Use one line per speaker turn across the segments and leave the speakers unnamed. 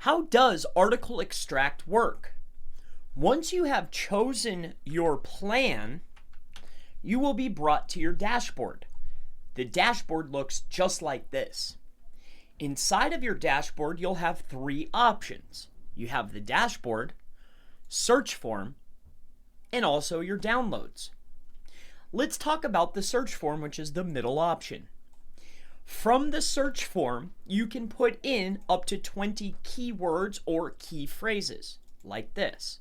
How does article extract work? Once you have chosen your plan, you will be brought to your dashboard. The dashboard looks just like this. Inside of your dashboard, you'll have three options. You have the dashboard, search form, and also your downloads. Let's talk about the search form, which is the middle option. From the search form, you can put in up to 20 keywords or key phrases, like this.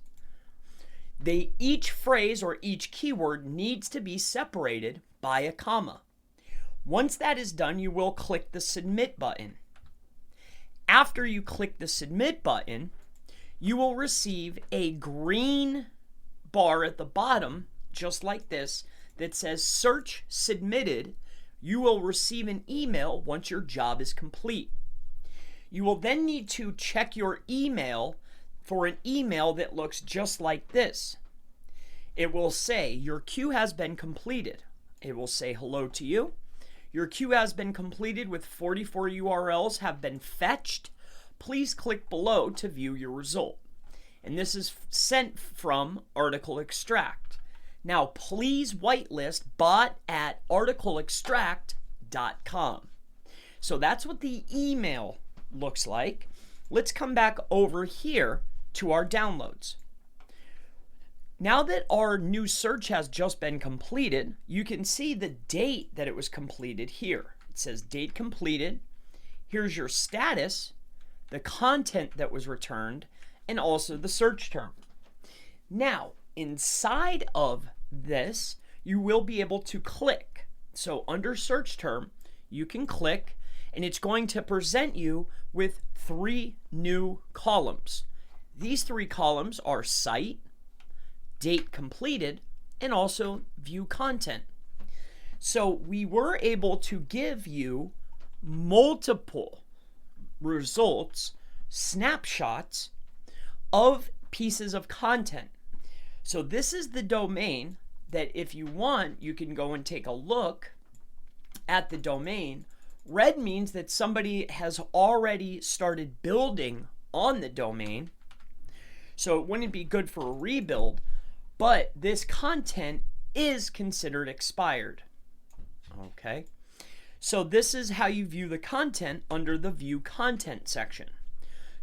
Each phrase or each keyword needs to be separated by a comma. Once that is done, you will click the submit button. After you click the submit button, you will receive a green bar at the bottom, just like this, that says search submitted. You will receive an email once your job is complete. You will then need to check your email for an email that looks just like this. It will say your queue has been completed. It will say hello to you. Your queue has been completed with 44 URLs have been fetched. Please click below to view your result. And this is sent from Article Extract. Now, please whitelist bot@articleextract.com. So that's what the email looks like. Let's come back over here to our downloads. Now that our new search has just been completed, you can see the date that it was completed here. It says date completed. Here's your status, the content that was returned, and also the search term. Now, inside of this, you will be able to click. So under search term, you can click, and it's going to present you with three new columns. These three columns are site, date completed, and also view content. So we were able to give you multiple results, snapshots of pieces of content. So this is the domain that if you want, you can go and take a look at the domain. Red means that somebody has already started building on the domain. So it wouldn't be good for a rebuild, but this content is considered expired. Okay. So this is how you view the content under the view content section.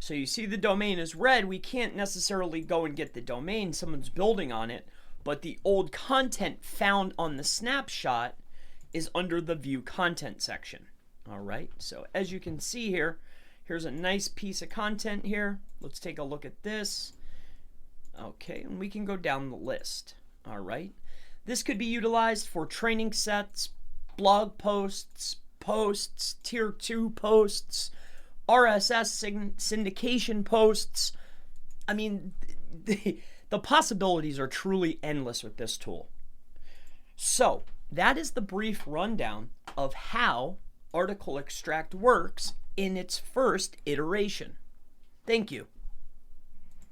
So you see the domain is red. We can't necessarily go and get the domain. Someone's building on it, but the old content found on the snapshot is under the view content section. All right. So as you can see here, here's a nice piece of content here. Let's take a look at this. Okay, and we can go down the list. All right. This could be utilized for training sets, blog posts, tier 2 posts, RSS syndication posts. I mean, the possibilities are truly endless with this tool. So that is the brief rundown of how Article Extract works in its first iteration. Thank you.